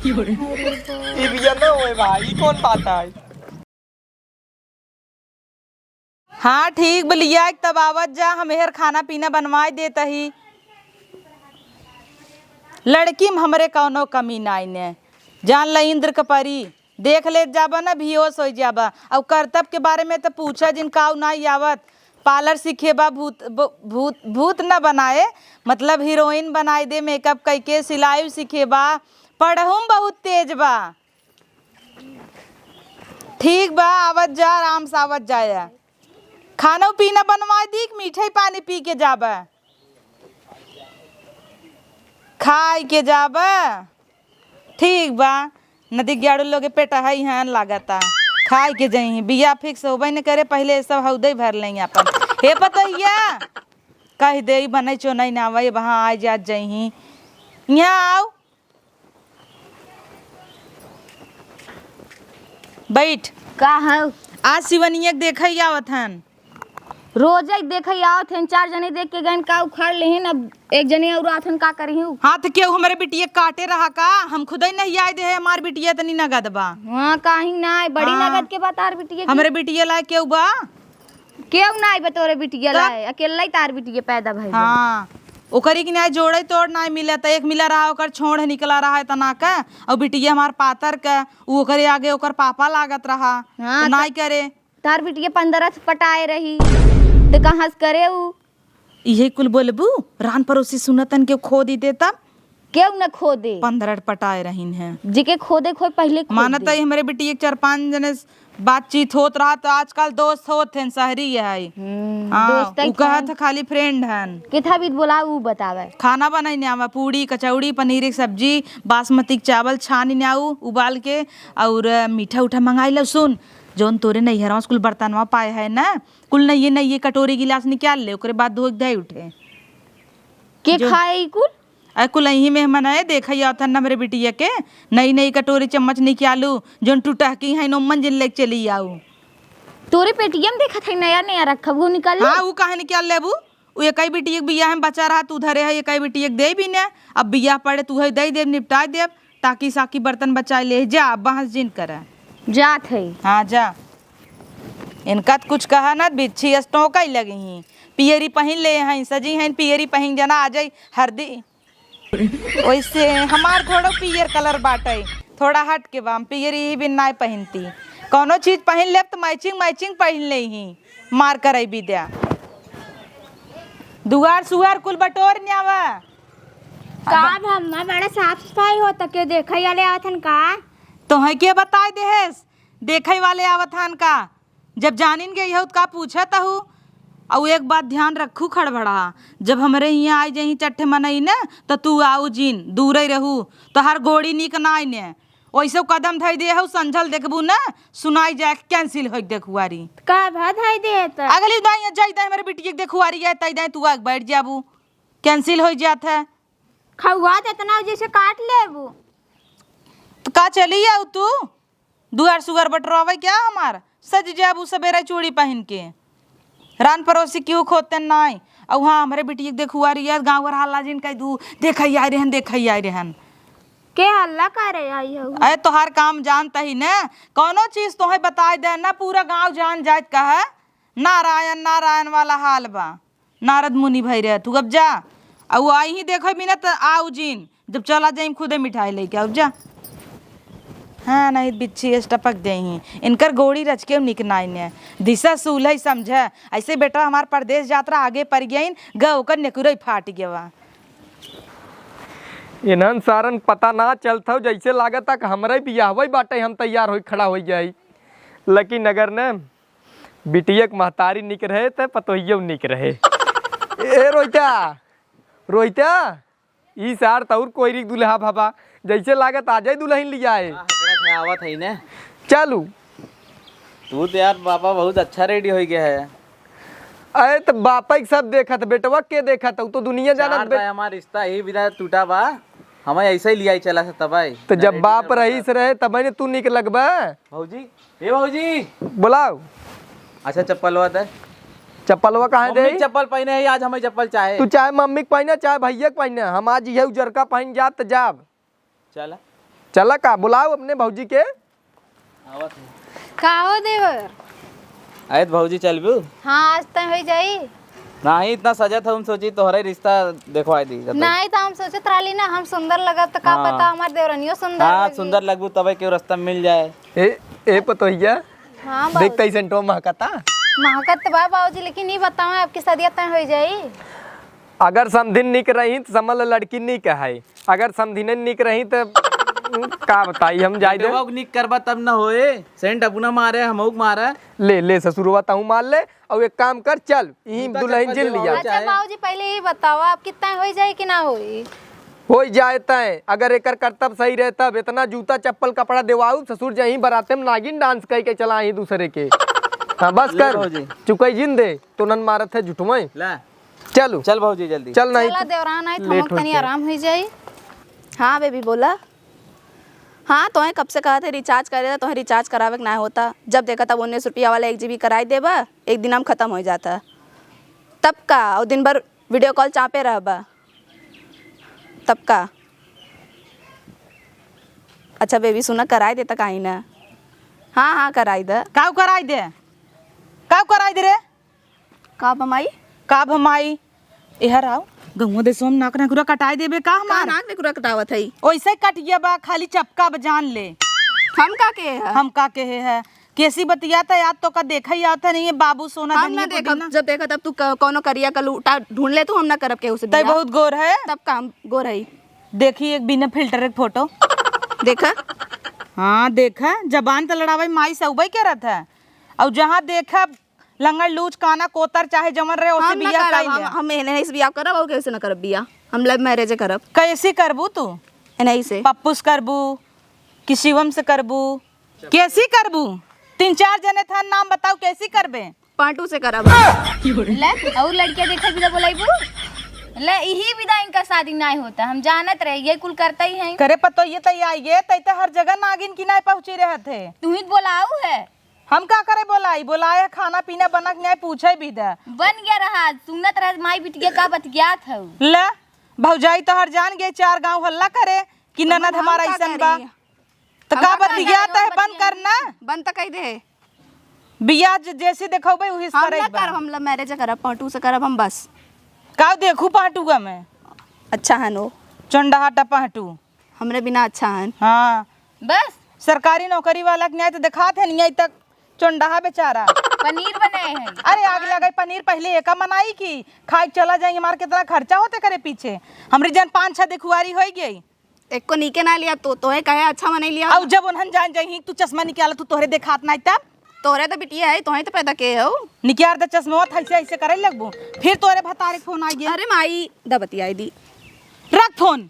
ये बिया ना होए भाई, कौन बात है? हाँ ठीक बलिया, तब आवत जा, हमें खाना पीना बनवाए देता ही। लड़की में हमरे कौनो कमी नाई ने, जान ल इंद्र का परी देख ले जाबा ना बेहोश हो जाबा। और कर्तव्य के बारे में तो पूछा जिन काऊ नाई आवत। पार्लर सीखेबा, भूत भूत भूत न बनाए, मतलब हीरोइन बनाए दे, मेकअप करके सिलाई सीखेबा। पढ़हूँ बहुत तेज बा। ठीक बा, आवत जा, आराम से आवत जाया। खाना पीना बनवा दी, मीठे पानी पी के जाबा, खाए के जाबा। ठीक बा, नदी ग्यारह लोग पेटा है यहाँ लागता, खाए के जही बिया फिक्स होबे न करे, पहले सब हौदे भर लें अपन। हे पतैया कह दे बने चो नहीं ना वही वहाँ आ जात जही, यहाँ आओ बैठ। का है? आज शिवनिया के देख आवत हन, रोज एक देख आवत हैं, 4 जने देख के गए का उखाड़ लेहिन, अब एक जने और आथन का करी हूँ। हाँ तो क्यों हमारे बिटिया काटे रहा का? हम खुद ही नहीं आए दे है, हमार बिटिया तनी नगद बा। हाँ काहे ना, बड़ी हाँ। नगद के बात तार बिटिया हमारे बिटिया लाए क्यों बा? क्यों ना बतोरे बिटिया लाए, अकेला ही तार बिटिया पैदा भइल। हाँ ओकरी की न्याय जोड़े तोड़ ना मिला था, एक मिला रहा ओकर छोड़ निकला रहा है तना का, और बिटिया हमार पातर का, उ ओकरे आगे ओकर पापा लागत रहा। हाँ, तो नाई करे तार बिटिया 15 से पटाए रही तो कहाँ से करे उ? यही कुल बोलबू, रान पड़ोसी सुनतन के खो दी दे, तब क्यों न खो दे? 15 पटाए रहीन है। जिके खोदे खोद पहले खोद मानत दे। है हमारे बिटिया 4-5 जने बातचीत होत रहा, तो आजकल दोस्त होत हैं, शहरी है। दोस्त उ कहत खाली फ्रेंड हन। किथा भी बोला उ बतावे। खाना बनाई आवा, पूड़ी कचौड़ी पनीर की सब्जी, बासमती चावल छानी आऊ उबाल के, और मीठा उठा मंगाई लो। सुन, जौन तोरे नैहरवा कुल बर्तनवा पाए है ना, कुल नहीं कटोरी गिलास निकाल ले, ओकरे बाद धो दे उठे के खाए कुल? कुल यही मेहमान है, देखा था ना मेरे बिटिया के, नई कटोरी चम्मच निकालू, जौन टूटहकी है नोमन जिन लेके चली आऊ। तोरे पेटीएम देखा था नया नया रखा वो निकाल ले। हाँ वो काहे निकाल लेबू, वो एक ही बिटिया के बिया है बचा रहा, तू धरे है एक ही बिटिया के दे भी ने, अब बिया पड़े तू है दे देव, निपटा देव, ताकि साकी बर्तन बचा ले जा, बहस जिन करे जात है। हाँ जा, इनका तो कुछ कहा ना, बिच्छी स्टोका ही लगी ही, पियरी पहन ले हैं, सजी हैं पियरी पहन जना आ जाई हरदी। वैसे हमार थोड़ा पियर कलर बाटे, थोड़ा हट के बाम पियरी ही भी ना पहनती, कोनो चीज पहन ले तो मैचिंग मैचिंग पहन ले ही, मार कर विद्या। दुआर सुआर कुल बटोर न्यावा का भम्मा बड़ा साफ सफाई होता के देखै वाले आवथन का? तो है के बताए देहेस, देखे वाले आवथान का, जब जानिन गई हो का पूछत हूँ। और एक बात ध्यान रखू खड़बड़ा, जब हमारे यहाँ आई जही चट्ठे मनई न, तो तू आऊ जिन दूर ही रहू, तो हर गोड़ी निक ना ने, वैसे कदम धई दे हो, संझल देखबू न, सुनाई जाए कैंसिल हो देखुआरी का भाई देत अगली दाई जाई दाई मेरे बिटिया के देखुआरी है, तई दाई तू आग बैठ जाबू, कैंसिल हो जात है। खौआ इतना जैसे काट लेबू तो का चली आऊ तू, दुआर सुगर बटरवावे क्या हमार, सज जाबू सवेरा चूड़ी पहन के, रान पड़ोसी क्यों खोते नाई। और हाँ हमारे बिटिया के देखुआरी है, गाँव घर हल्ला जिन कह दू देख आए रहन, देख आए रहन के हल्ला करे आई हो। अरे तोहार काम जानता ही न, कोनो चीज तोहे बताए दे ना, पूरा गांव जान जात का है, नारायण नारायण वाला हाल बा, नारद मुनि भई रहे तू, अब जा। और आई ही देखो बिना तो आऊ जिन, जब चला जाई खुदे मिठाई लेके अब जा। हाँ नहीं बिच्छी टपक दे ही, इनकर गोड़ी रच के निकनाई ने, दिशा सूल समझ, ऐसे बेटा हमार परदेश यात्रा आगे पड़ गई, गौ कर नेकुरई फाट गया। इन्हन सारन पता ना चलता हो, जैसे लागत कि हमारे बियाह बाटे, हम तैयार हो खड़ा हो जाई, लेकिन अगर न बिटिया के महतारी निक रहे तो पतोहियो निक रहे। ए रोहिता रोहिता, ई सार तौर कोई दुल्हा भाबा, जैसे लागत आ जाए दुल्हन लिया है। आवत है ने चलू तू तो यार पापा बहुत अच्छा रेडी हो गया है। अरे तो बापा के सब देखा था, बेटवा के देखा था, तो दुनिया जाना हमारा रिश्ता ही बिना टूटा बा, हमें ऐसे ही लिया चला था तब। तो जब बाप रईस रहे तब ने तू निक लगबा। भौजी ए भौजी बुलाओ। अच्छा चप्पल दे, चप्पलवा कहाँ दे? चप्पल पहने है आज, हमें चप्पल चाहे। तू चाहे मम्मी के पहने चाहे भैया के पहने, हम आज ये उजरका पहन जात जाब। चल चला का बुलाओ अपने भौजी के। का हो देवर? आयत भौजी चल बू हाँ आज तय हो जाई। नहीं इतना सजा था, हम सोची तोहरा रिश्ता देखवाई दी। नहीं तो हम सोचत रहली ना हम सुंदर लगत तो का हाँ। पता हमार देवरनियो सुंदर हाँ लगी। सुंदर लगबू तबे के रास्ता मिल जाए। ए पतोहिया हाँ देखता ही सेंटो महकता। महकत तो बा बाबूजी, लेकिन ये बताओ आपकी शादी तय हो जाई। अगर समधिन निक रही तो समझ लड़की निक है, अगर समधिन निक रही तो का बताई हम जाए दे। देवाक निक करबा तब ना होए, सेंट अपना मारे हमहू मारे। ले ससुरवा तहू मार ले और एक काम कर चल यही दुल्हन जिल लिया अच्छा बाबूजी पहले ये बताओ आपकी तय हो जाई कि ना होई। हो जाए तय। अगर एकर कर्तव्य सही रहे तब इतना जूता चप्पल कपड़ा देवाऊ ससुर जही बराते में नागिन डांस कह के चला ही दूसरे के। हाँ बस ले कर भौजी। चुकई जिन दे तो नन मारत है जुटुमय। ला चलो चल भौजी जल्दी चल नहीं चला देवरान आई तो लेट हम हो तनी जाए। आराम हो जाई। हाँ बेबी बोला। हाँ तो कब से कहा थे रिचार्ज करे था, तो रिचार्ज करावे के ना होता। जब देखा था 19 रुपया वाला 1 GB कराई देबा, एक दिन हम ख़त्म हो जाता तब का। और दिन भर वीडियो कॉल चापे रहबा तब का। अच्छा बेबी सुना कराई देता काहे ना। हाँ कराई दे। काव कराई दे रे का बमाई का भमाई इहर आओ गहुआ दे सोम नाक ना कटाई देबे का का हमार नाक में कुरा कटावत है। ओइसे कट गया बा, खाली चपका बजान ले। हम का के है? हम का कहे है कैसी बतियाता याद तो का देखा ही आता नहीं है बाबू सोना हम ना धनिया देखा, पुदीना। जब देखा तब तू कोनो करिया का लूटा ढूंढ ले, तो हम ना करब के उसे तय बिया। बहुत गोर है। तब का हम गोर है। देखी एक बिना फिल्टर एक फोटो देखा हाँ देखा जबान तो लड़ावे माई सउबई के रहता है। और जहाँ देखा लंगड़ लूच काना कोतर चाहे जमन रहे उसे हम ना बिया करब, कर हम नहीं से बिया करब और कैसे ना करब बिया। हम लव मैरिज करब। कैसी करबू तू? नहीं से पप्पूस करबू कि शिवम से करबू? कैसी करबू? 3-4 जने था नाम बताओ कैसी करबे? पांटू से करब। ले और लड़कियां देखा बिदा बोलाइबू। ले यही बिदा इनका शादी नहीं होता, हम जानत रहे ये कुल करता ही है। करे पतो ये तय आइए तय तो हर जगह नागिन की नहीं पहुंची रहे थे। तू ही बोलाऊ है। हम का करे बोलाए खाना पीना बना के नहीं पूछे भी दे। बन गया रहा सुनत रहे माई बिटिया का बतियात है। ले भौजाई तो हर जान गए 4 गांव हल्ला करे कि ननद हमारा ऐसन बा तो का बतियाता है बंद करना। बंद तक कह दे बिया जैसे देखो भाई वही हम करे ना करब। हम लव मैरिज करब, पांटू से करब हम बस। का देखू पाटूगा मैं अच्छा है नो चंडा टपाटू हमरे बिना अच्छा है। हाँ बस सरकारी नौकरी वाला के न्याय तो दिखाते नहीं आई तक चंडा बेचारा। पनीर बनाए हैं। अरे आग लगा पनीर पहले एक मनाई की खाई चला जाएंगे मार कितना खर्चा होते करे पीछे। हमरी जन 5-6 दिखुआरी हो गई। एक को नीके ना लिया तो है कहे अच्छा मने लिया। और जब उन्हन जान जाही तू चश्मा निकाला तू तोहरे देखात नहीं तब तोरे तो बिटिया है, तोहे तो पैदा के हो। निकाल दे चश्मा ऐसे ऐसे करे लगबू फिर तोरे भतारे फोन आ गया। अरे माई द बतियाई दी रख फोन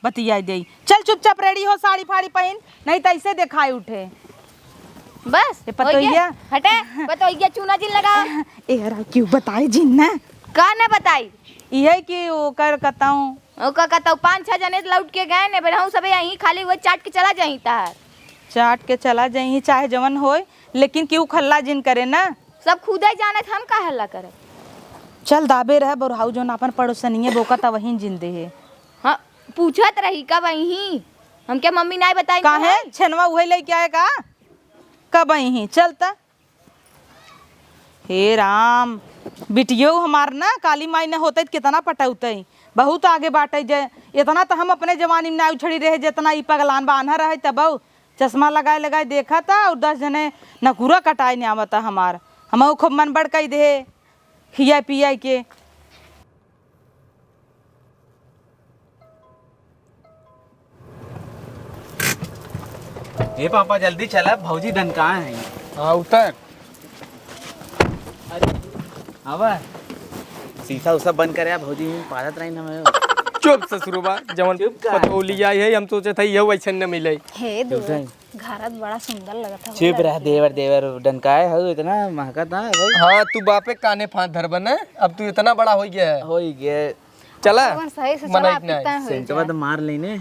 बतियाई दे। चल चुपचाप रेडी हो साड़ी फाड़ी पहन नहीं तो ऐसे दिखाई उठे। बस ये पतोहिया हटे पतोहिया चूना जिन लगा। ए यार क्यों बताए जिन ना का न बताई यही कि वो कर कताऊं ओ का कहता 5-6 जने लौट के गए ने बेरहू सब यहीं खाली वो चाट के चला जाई तार। चाट के चला जाही चाहे जवन होए लेकिन क्यों खल्ला जिन करे ना सब खुद ही जाने हम का हल्ला करे। चल दाबे रह बोरहाऊ जोन अपन पड़ोसनिए बोका वहीं जिंदे है। हाँ पूछत रही का वहीं हमके मम्मी नहीं बताई काहे छनवा उहे लेके आए का कब ही चलता। हे राम बिटियो हमार ना काली माई न होते कितना पटौते बहुत आगे बाटे जे इतना तो हम अपने जवानी में ना उछड़ी रहे जितना ई पगलान बान्हा रहे तब चश्मा लगाए देखा था और 10 जने नकुरा कटाए ने आवता हमार हम खूब मन बढ़ कई दे खिया पिया के। ए पापा जल्दी चला, भौजी धन कहाँ है? हाँ उतर आवा शीशा उसा बंद करे भौजी पादत रही ना मैं। चुप ससुरबा जवन चुप का पतोलिया है हम सोचे थे ये वैसे न मिले। हे देवर घरत बड़ा सुंदर लगत है। चुप रह देवर डनकाए हो इतना महका था भाई। हाँ तू बापे काने फांस धर बने अब तू इतना बड़ा हो गया है। हो ही गया चला सही से मना चला इतना है। पिता है। सेंटवा तो मार लेने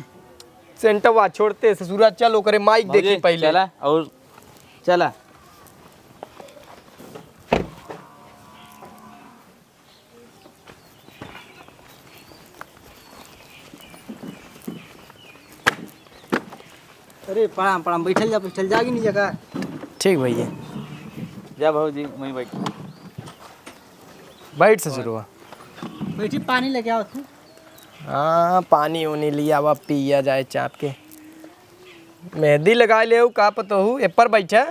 सेंटवा छोड़ते ससुरा चलो करे माइक देखी पहले। चला और चला अरे प्रणाम प्रणाम, बैठल जागी नहीं जगह। ठीक भैया, जा भाजी वहीं बैठ। बैठ ससुरवा। बैठी, पानी लेके आओ तू। हाँ पानी उनी लिया हुआ पिया जाए चाप के। मेहंदी लगा ले का पता हूँ एपर बैठा।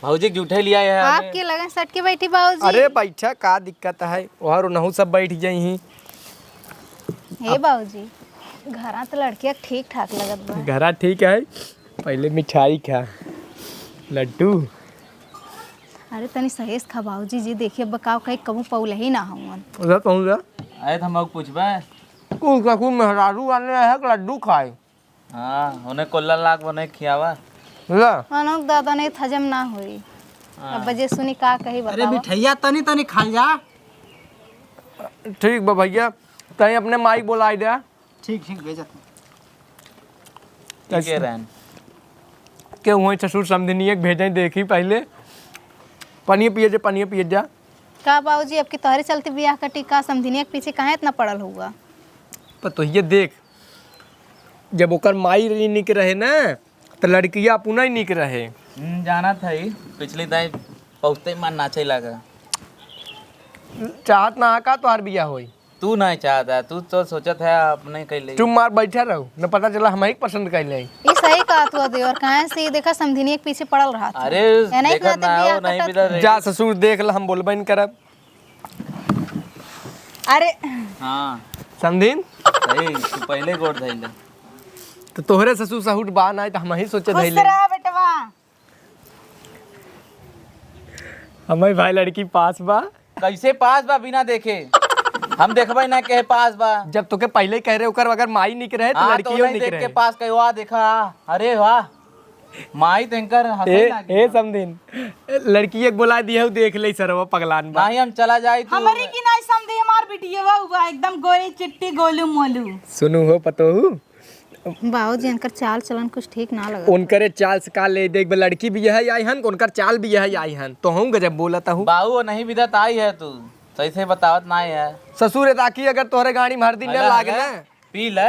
भाजी जूठे लिया है हमें। आपके लगन सट के बैठी बाबूजी। अरे बैठा का दिक्कत है, और उनहु सब बैठ जाई। हे बाबूजी, घरा तो लड़किया ठीक ठाक लगत बा। घरा ठीक है, पहले मिठाई खा लड्डू। अरे तनी सहेज खा बाबूजी जी, देखिए बकाव कहीं कबू पौल ही ना हवन। उधर कहूँ जा आए हम लोग पूछबे। कुल का कुल मेहरारू आने है कि लड्डू खाए। हाँ उन्हें कोल्ला लाख बने खियावा। ला मनोक दादा नहीं हजम ना हुई। अब बजे सुनी का कही बताओ। मिठाइया तनी तनी खा जा। ठीक बा भैया, तई अपने माई बोलाई दे। ठीक ठीक भेजा। ठीक है रहन के वहीं ससुर समधिनी एक भेजें देखी पहले। पानी पिए जा, पानी पिए जा। का बाबूजी अब की तोहरे चलते बियाह का टीका समधिनिया के पीछे कहाँ इतना पड़ल हुआ। पर तो ये देख, जब ओकर माई निक रहे ना तो लड़किया पुनः ही निक रहे। जाना था ही पिछली दाई पहुँचते ही मन नाचे लगा। चाहत ना का तोहार बिया होई। तू नहीं चाहता, तू तो सोचत है अपने कैले। तुम मार बैठा रहो न, पता चला हम ही पसंद कर ले। ये सही कहा तू दे, और कहाँ से ये देखा समधिनिया के पीछे पड़ल रहा था। अरे या नहीं देखा कहते ना बियाह हो नहीं कटत। बिदा जा ससुर देख ला, हम बोलबे नहीं करब। अरे हाँ समझीन सही, तू पहले गोड़ धइले। तो तोहरे ससुर सहुट बान आए तो हम ही सोचे खुश धैले। रह बेटवा। हमारे भाई लड़की पास बा। कैसे पास बा बिना देखे? हम देखबे ना के पास बा। जब तोके पहले ही कह रहे ओकर अगर माई निक रहे तो हाँ तो लड़कियों नहीं निक देख रहे। के पास कहीं वाह देखा। अरे वाह माई तेंकर हंसे लागी। ए समझीन, लड़की एक बोला दिया देख ले सरवा पगलान बा। नहीं हम चला जाए तू। हमारी की नहीं समझे, हमार बिटिया हुआ एकदम गोरी चिट्टी गोलू मोलू। सुनू हो पतो हूँ बाबूजी इनकर चाल चलन कुछ ठीक ना लगा। उनकरे चाल से का ले देख, लड़की भी यही आई हन, उनकर चाल भी यही आई हन। तो हूँ गजब बोलता हूँ। बाबू नहीं विदत आई है तू, सही से बतावत नहीं है। ससुर ताकि अगर तोहरे गाड़ी में हर दिन न लागे ना, पी ले।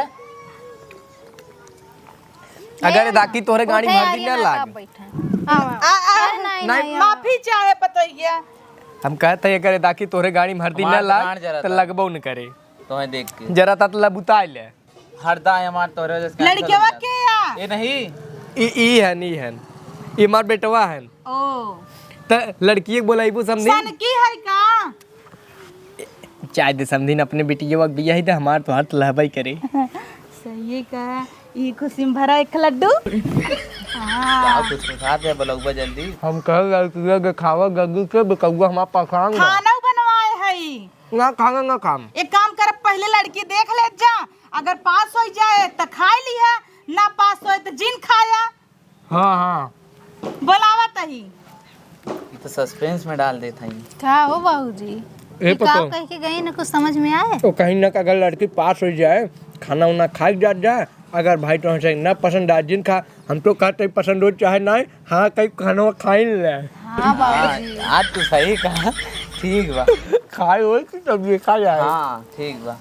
अगर ताकि तोहरे गाड़ी में हर दिन न लागे। नहीं माफी चाहे पतैया। हम कहते हैं अगर ताकि तोहरे गाड़ी में हर दिन न हमार लाग गाड़ जरा तो था। लगबो न करे। तो देख के जरा ता लबुता ले हरदा हमार तोरे जैसे लड़किया के या ये नहीं ई हन ई हन ई मार बेटवा हन। ओ त लड़की बोलाइबू समझी सन की है का। चाय दे समझीन अपने बेटिया वक्त बिया ही तो हमार तो हाथ लहबई करे। सही का, ये खुशी में भरा एक लड्डू। क्या कुछ खाते हैं बलौबा जल्दी। हम कह लड़किया के खावा गग्गू के बेकौआ हमार पखांग खाना बनवाए है। ना खांगा ना काम। एक काम कर, पहले लड़की देख ले जा, अगर पास हो जाए तो खा लिया, ना पास हो तो जिन खाया। हाँ हाँ बोलावा तही। ये तो सस्पेंस में डाल देता है। क्या हो बाबूजी, ए का पतो कह के गई ना कुछ समझ में आए। तो कहीं ना अगर लड़की पास हो जाए खाना उना खा जा जाए, अगर भाई तो से ना पसंद आ जिन खा, हम तो कहते पसंद हो चाहे ना, हाँ कहीं खाना खाई ले हाँ बाबूजी, आज तू सही कहा। ठीक बा। खाए हो तब देखा जाए। हाँ ठीक बा।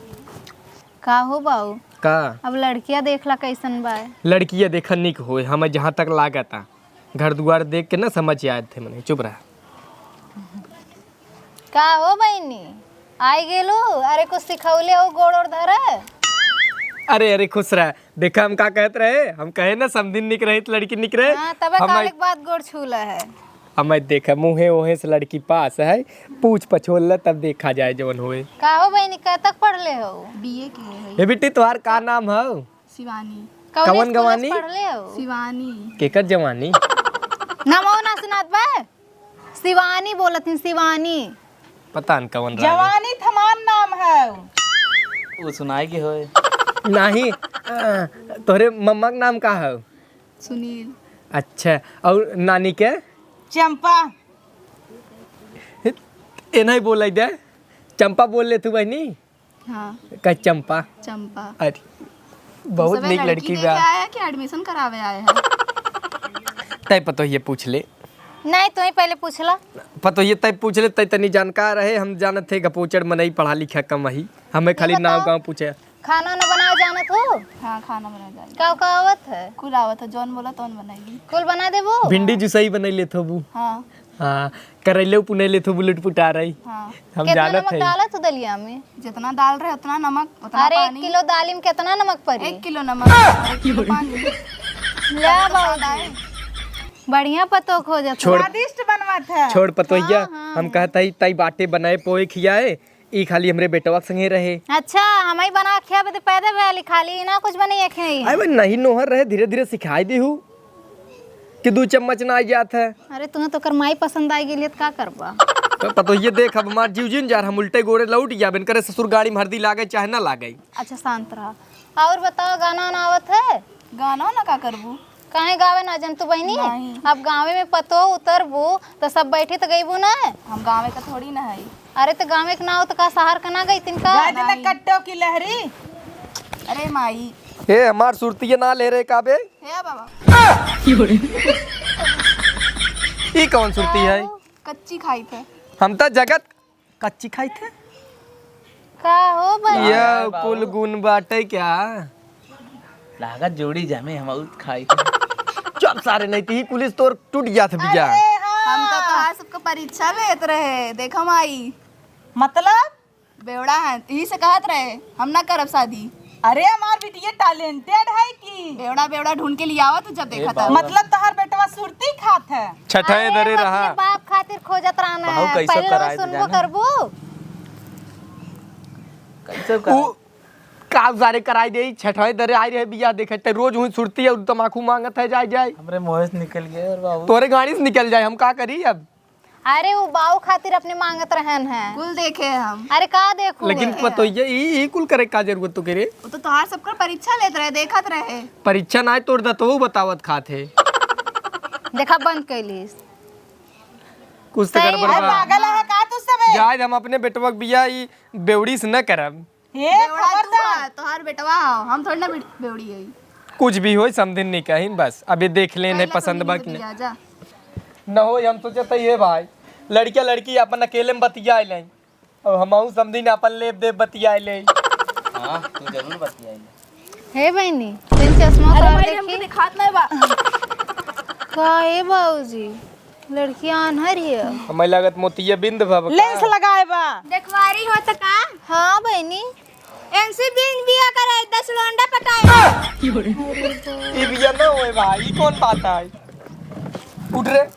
का हो बाबू, का अब लड़कियां देखला कैसन बा। लड़कियां देखन निक होए, हमें जहाँ तक लागता घर दुआर देख के ना समझ आए थे। मैंने चुप रहा। का हो बहनी आई गेलू, अरे कुछ सिखौले हो गोड़ और धरे। अरे अरे खुश रहा। देखा हम का कहते रहे, हम कहे ना समदिन निक रही तो लड़की निक रहे। हाँ तबे काल एक बात गोड़ छूला है। हमें देखा मुँहे वहे से लड़की पास है, पूछ पछोल ले तब देखा जाए जवन होए। का हो बहनी कब तक पढ़ले हो। बीए के है। ये बेटी तुम्हार का नाम है? शिवानी। कवन गवानी? पढ़ले हो। शिवानी। केकर जवानी? नमो ना सुनात बा, शिवानी बोलत शिवानी। पता न कवन रहा जवानी थमान नाम है। वो सुनाई के होए। नहीं। तोहरे मम्मा का नाम का है? सुनील। अच्छा, और नानी के? चंपा। ए नहीं बोल दे, चंपा बोल ले तू बहनी। हाँ का चंपा? चंपा। अरे बहुत निक लड़की बा। आया कि एडमिशन करावे आए हैं। तय पतो ये पूछ ले। नहीं तुम्हें पहले पूछला। पतो ये तय पूछ ले, तय तनी जानकार रहे। हम जानत थे गपोचर में नहीं पढ़ा लिखा कम वही, हमें खाली नाम गाँव पूछे। खाना न बनाओ जानत हो? हाँ खाना बना जाएगी। का का आवत है? कुल आवत है, जौन बोला तौन बनाएगी। कुल बना देबो? भिंडी जुसई बनैले थोबू। हाँ हाँ करैले पुनैले थोबू लुट पुटा रही। हाँ। हम कितना जानत नमक है। डालत हो दलिया में? जितना दाल रहे उतना नमक, उतना अरे 1 पानी। किलो दाली में कितना नमक पड़ी? 1 किलो नमक और 1 किलो पानी। ले बाबू बढ़िया पतो खोजत छोड़ स्वादिष्ट बनवत है। छोड़ पतोहिया, हम कहता ही तई बाटे बनाए पोए खियाए, ई खाली हमरे बेटवा के संगे रहे। अच्छा हम ही बना के बदे पैदे वाली खाली ना कुछ बने एक नहीं। अरे नहीं नोहर रहे, धीरे धीरे सिखाई देहू कि 2 चम्मच ना आ जात है। अरे तुम्हें तो करमाई पसंद आई गेली तो का करबा? तो पतोहिया देख अब हमार जीव जीन जार, हम उल्टे गोड़े लौट जाबेन करे, ससुर गाड़ी में हरदी लागे चाहे ना लागे। अच्छा शांत रहा। और बताओ गाना ना आवत है? गाना ना का करबू? काहे गावे ना जन तू बहनी? नहीं। अब गाँव में पतो उतरबू तो सब बैठे तो गईबू ना। हम गाँव का थोड़ी ना है। अरे तो गाँव के ना हो तो का शहर का ना गई तिनका? गाय देना कट्टो की लहरी। अरे माई हे हमार सुरतिया ना ले रहे काबे, हे बाबा, ई कौन सुरती है? कच्ची खाई थे। हम तो जगत कच्ची खाई थे। का हो भाई? ये कुल गुण बाटे क्या? लागत जोड़ी जमे हम उत खाई। चुप सारे नहीं थी पुलिस तोर टूट जात बिया। हम तो तोहार सबका परीक्षा लेत रहे, देखो माई मतलब बेवड़ा है, यही से कहत रहे हम ना करब शादी। अरे हमार बिटिया टैलेंटेड है की। बेवड़ा बेवड़ा ढूंढ के लिया आवत जब देखा था। मतलब तोहर बेटवा सुरती खात है। छठाए दरे रहा। अपने बाप खातिर खोजत रहना बहू है। कैसे पहले कराए वो तो सुनबो जाना। करबू। कैसे उ का जारे कराई दे, छठाए दरे आई रहे बिया देखे ते रोज हुई सुरती है, तमाकू मांगत है जाए जाए। हमरे मुंह से निकल गए और बाबू तोरे गाड़ी से निकल जाए, हम का करी अब? अरे वो बाऊ खातिर अपने मांगत रहन है। कुल देखे हम। अरे का देखू? लेकिन पतोहिया ई कुल करे का जरूरत तो करे? वो तो तोहार सबका परीक्षा लेत रहे, देखत रहे। परीक्षा ना तोड़ दा तो बतावत खात है। देखा बंद कैलीस। कुछ तो गड़बड़ बा। पागल है का तू सब? जाए हम अपने बेटवा के बिया ई बेवड़ी से न करब। हे बेवड़ा तू खबरदार। है, तोहार बेटवा हो, हम थोड़ी ना बेवड़ी है। कुछ भी हो समझिन नहीं कहीं, बस अभी देख लेने पसंद बा कि नहीं। जा न हो हम सोचते ये भाई लड़किया लड़की अपन अकेले में बतिया ले और हमहू समझी न अपन लेब देब बतिया ले। हां तू जरूर बतियाई। हे बहनी तीन चश्मा उतार देखी। दिखात नहीं बा। का हे बाबूजी लड़कियां अनहर है। हमें लागत मोतिया बिंद भव लेंस लगाए बा। देखवारी हो तो का हाँ बहनी एनसी दिन बिया करे 10 लोंडा पटाए। ई बिया न होए भाई, ई कौन बात है? उठ रे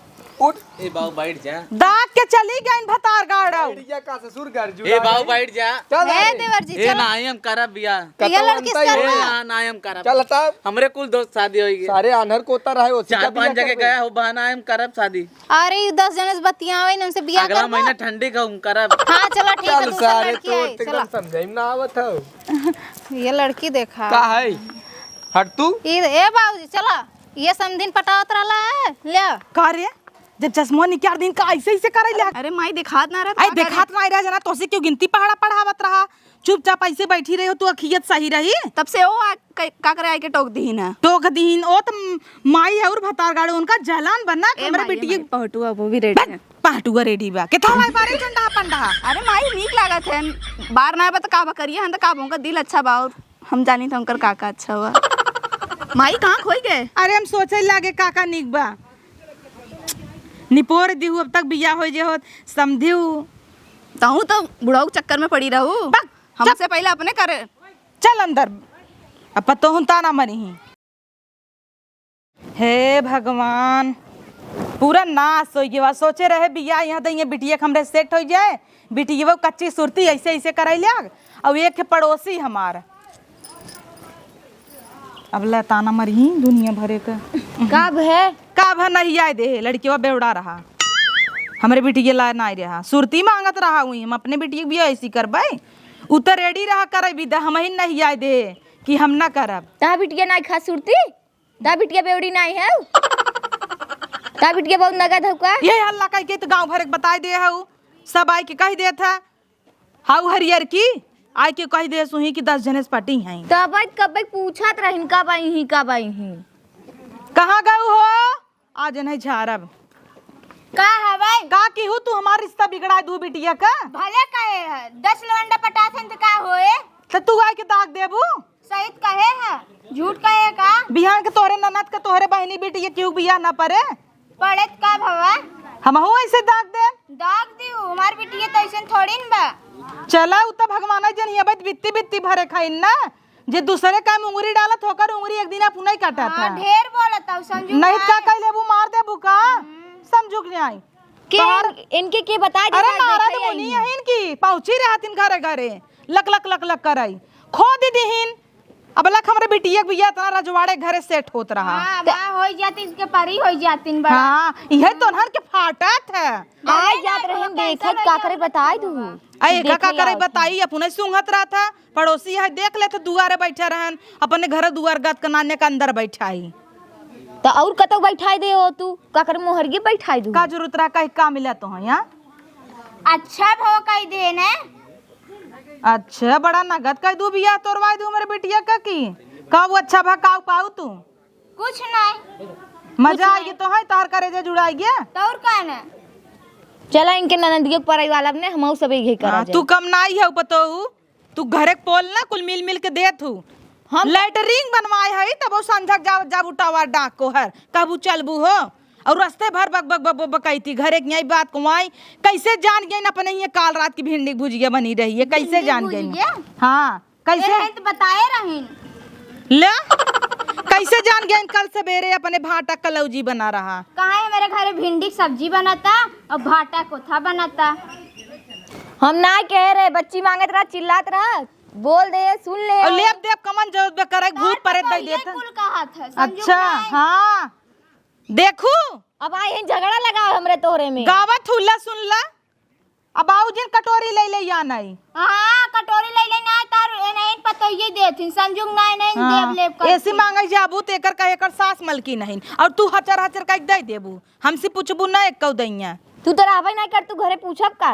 उठ। ए बाबू बैठ जा। दाग के चली गई भतार गाड़ो। लड़किया का ससुर घर जुड़ा ए बाबू बैठ जा। चल हे देवर जी ए चलो। ना हम करब बिया। ये लड़की से ए करवा। ना ना हम करब। चल हटा। हमरे कुल दोस्त शादी होई। सारे आनहर को उतर रहे हो। 4-5 जगह गया हो बहाना हम करब शादी। अरे 10 जने से बतिया हुई उनसे बियाह अगला करबो। महीना ठंडी का हम करब। हाँ चलो ठीक है चल दूसरा सारे लड़की तो आई चलो। एकदम समझाई ना आवत हो। ये लड़की देखा का है? हट तू। ए बाबूजी चलो ये समधिन पटावत रहला है ले। कार्य जब चश्मा निकाल दिन का ऐसे ऐसे करे ले। अरे माई दिखात ना रहा। आई देखात ना रहा जना तो से क्यों गिनती पहाड़ा पढ़ावत रहा। चुपचाप ऐसे बैठी रही हो तू, अखियत सही रही। तब से वो का करे आई के टोक दी ना। टोक दीन ओ तो माई और भतार गाड़ो उनका जलान बनना हमरा बेटी पहटुआ वो भी रेडी है। पाटुआ रेडी बा के थाला बारे चंडा पंडा। अरे माई नीक लागत है, बार ना बता का करिए हम तो काबों का दिल अच्छा बा और हम जानी तो हमकर काका अच्छा हुआ। माई कहाँ खोई गए? अरे हम सोचे लागे काका निक बा निपोर दिहु अब तक बिया हो जे हो समझिउ। तहूँ तो बुढ़ाऊ के चक्कर में पड़ी रहू। हमसे पहले अपने करे। चल अंदर अब पतो हुंता ना मरी। हे भगवान पूरा नाश हो गया। सोचे रहे बिया यहाँ दइए बिटिया के हमरे सेट हो जाए। बिटिया वो कच्ची सुरती ऐसे ऐसे कराई लिया और एक के पड़ोसी हमार अब ले ताना मरी दुनिया भरे का। का भा नहीं आए दे लड़कियों बेवड़ा रहा हमरे बिटिया ला ना रहा सुरती मांगत रहा हुई। हम अपने बिटिया भी ऐसी करबे उतर रेडी रहा करे विदा हम ही नहीं आए दे कि हम ना करब। ता बिटिया नहीं खा सुरती ता बिटिया बेवड़ी नहीं है ता बिटिया बहुत नगद है का। ये हल्ला कह के तो गांव भर के बताई दे हऊ सब आई के कह दे था हाउ हरियर की आई के कह दे सुही कि 10 जने से पटी हैं। तब कब पूछत रहिन का बाई ही कहाँ गऊ हो आज नहीं झारब का हवे का की हूँ तू हमारा रिश्ता बिगड़ा दू बिटिया का। भले कहे 10 लोंडा पटासन तो का होए। तो तू आए के दाग देबू सही कहे है झूठ कहे का बिहान के तोहरे ननद के तोहरे बहनी बेटी के क्यों बियाह ना पड़े पड़त का भवा हमहू ऐसे दाग दे दाग दी हमार बिटिया तो ऐसे थोड़ी न बा चला उ त भगवान जन ये बित्ती बित्ती भरे खाइन ना जे दूसरे काम उंगली डालत होकर उंगली एक दिन पुनः काटा था ढेर बोलता हूँ समझू नहीं का कहले वो मार दे बुका समझू के आई इनके के बता दे अरे नारद मुनि यहिन की पहुंची रहतिन घरे घरे लक लक लक लक करई खो दीदीहिन अब लक हमरे बिटिया बिया इतना रजवाड़े घरे सेट होत रहा हाँ बा हो जाती इसके परी हो जाती बा हाँ यह तो हर के फाटत है आ जात रहे देखत का करे बताई तू अरे का करे बताई अपने सुंघत रहा था पड़ोसी है देख ले तो दुआरे बैठे रहन अपने घर दुआर गत कनाने के अंदर बैठाई तो और कतौ बैठाई दे हो तू का करे मोहरगी बैठाई दू का जरूरत रहा कहीं का मिला तो है यहाँ अच्छा भो कही दे ने अच्छा बड़ा नगद कह दू बिया तोड़वा दू मेरे बिटिया का की कब अच्छा भा काऊ पाऊ तू कुछ नहीं मजा आएगी तो है तार करे जे जुड़ाई गया तो और का ना चला इनके ननदियो पराई वाला ने हमहू सब एक करा तू कम नाई है बताऊ तू घरे पोल ना कुल मिल मिल के दे तू हम लेटरिंग बनवाए है तब वो संझक जाब उठावा डाक को हर कबू चलबू हो और रास्ते भर बक बक बक बकैती घरे की यही बात कुमाई कैसे जान गई अपने ये काल रात की भिंडी भुजिया बनी रही है कैसे जान गई हाँ कैसे तो बताए रहीन ले कैसे जान गए कल सवेरे अपने भाटा कलौजी बना रहा कहा है मेरे घर भिंडी की सब्जी बनाता और भाटा कोथा बनाता हम ना कह रहे बच्ची मांगत रहा चिल्लात रहा बोल दे सुन ले और लेप देप कमन जरूरत करे भूत परे दे देता कुल कहा था समझू अच्छा हाँ देखू अब आए हैं झगड़ा लगा हमरे तोरे में गावत हुल्ला सुनला अब आऊ जिन कटोरी ले ले या नहीं हाँ कटोरी ले ले ना तार नहीं पता ये देथिन समझू नहीं नहीं देव लेप कर ऐसी मांगे जाबू ते एकर कहे कर सास मलकी नहीं और तू हचर हचर कह दे देबू हमसे पूछबू ना एक कौ दैया तू तो रहबे नहीं कर तू घरे पूछब का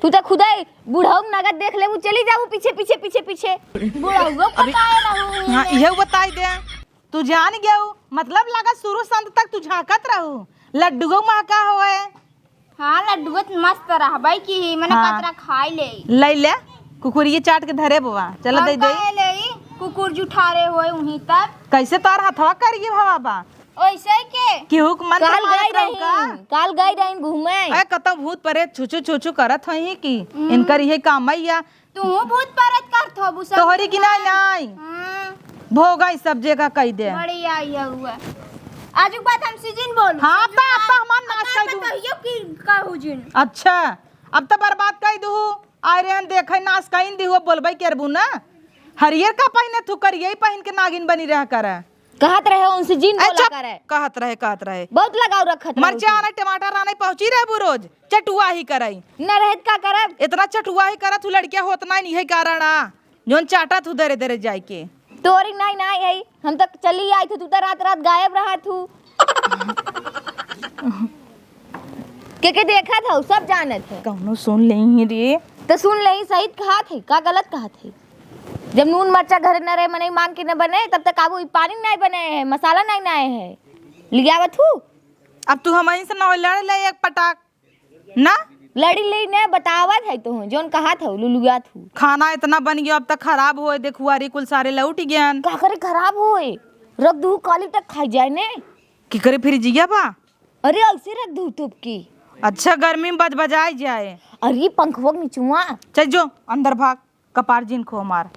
तू तो खुदा बुढ़ऊ नगद देख ले वो चली जाऊ पीछे पीछे पीछे पीछे बुढ़ाऊ बताए रहू हाँ यह बताई दे तू जान गयू मतलब लगा शुरू संत तक तू झांकत रहू लड्डू महका होए हाँ लड्डू मस्त रहबै की मैंने हाँ। कतरा खाई ले ले कुकुरिये चाट के धरे बुआ चल दे दे ले कुकुर जुठारे होए उही तक कैसे तार हथवा करिए भवा बा ओइसे के केहू मंत्र काल मारत गई रहू का रही काल गई रही घूमे अरे कतौ भूत परे छुछू छुछू करत हई की इनकर ये काम या तू भूत परत करत हो बुसा तोहरी की नहीं भोगा इस सब जगह कह दे बढ़िया ये हुआ आज बात हम सीजन बोल हाँ अब तो हमार नाच कह दू कहियो की कहू जिन अच्छा अब तो बर्बाद कह दू आयरन देखे नाच कहीं दी बोलबे करबू ना हरियर का पहने तू करिए पहन के नागिन बनी रह कर कहत रहे उनसे जिन बोला करे कहत रहे बहुत लगाव रखत मरचा आना टमाटर आना पहुंची रहबू रोज चटुआ ही करई न रहत का करब इतना चटुआ ही करत तू लड़किया होत नहीं है कारण जोन चाटा तू दरे दरे जाय के तोरी नहीं नहीं है हम तक चली आई थी तू तो रात रात गायब रहा तू के देखा था सब जानत है कौनो सुन ले रे तो सुन ले सही कहा थे का गलत कहा थे जब नून मरचा घर न रहे मने मांग के न बने तब तक आबू पानी नहीं बने है मसाला नहीं नाए है लियावत हूँ अब तू हमारी से न लड़ ले एक पटाक ना लड़ी ले ने बतावत है तो जोन कहा था लुलुआ थू खाना इतना बन गया अब तक खराब होए देखुआरी कुल सारे लौट गयन का करे खराब होए रख दू काली तक खाई जाए ने की करे फिर जिया बा अरे ऐसे रख दू तुप की अच्छा गर्मी में बजाई जाए अरे पंखवा निचुआ चल जो अंदर भाग कपार जिन खो मार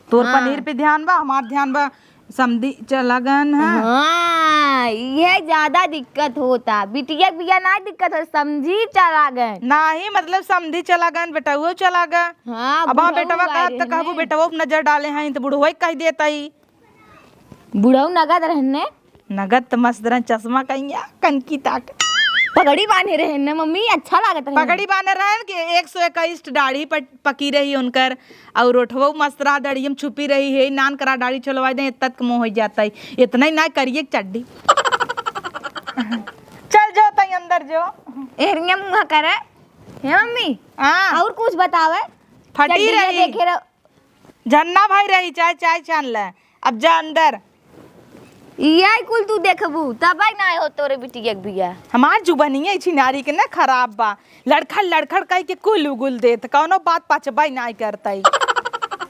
तोर पनीर पे ध्यान बा हमार ध्यान बा समझी चलागन है हाँ ये ज्यादा दिक्कत होता बिटिया बिया ना दिक्कत हो समझी चलागन नहीं मतलब समझी चलागन बेटा वो चलागा हाँ अब हम बेटवा कहत त कहबू बेटवा नजर डाले हैं तो बुढ़वा कह देता ही बुढ़ऊ नगद रहने नगद तो मस्त रह चश्मा कहिया कनकी ताक पगड़ी बांधे रहे ने मम्मी अच्छा लागत रहे पगड़ी बांधे रहन के 121 दाढ़ी पकी रही उनकर और रोठवो मस्त रहा दाढ़ी में छुपी रही है नान करा दाढ़ी छोलवा दे तक मुंह हो जाता है इतना ही ना करिए चड्डी चल जो तई अंदर जो एरिया मुंह करे हे मम्मी हाँ और कुछ बतावे फटी चड्डी रही देखे झन्ना भाई रही चाय चाय छान ले अब जा अंदर यही कुल तू देखबू तब ना हो तोरे बिटिया के बिया हमार जुबनिया छिनारी के ना खराब बा लड़खड़ लड़खड़ कह के कुल उगुल देत कौनो बात पचबाई ना करतई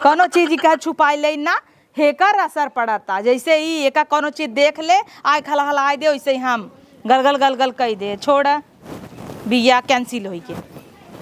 कोनो चीज का छुपाई ले ना हेकर असर पड़ता। जैसे ही एका कोनो चीज देख ले आय खलहलाए दे, वैसे ही हम गलगल गलगल कह दे। छोड़ बिया कैंसिल होई के।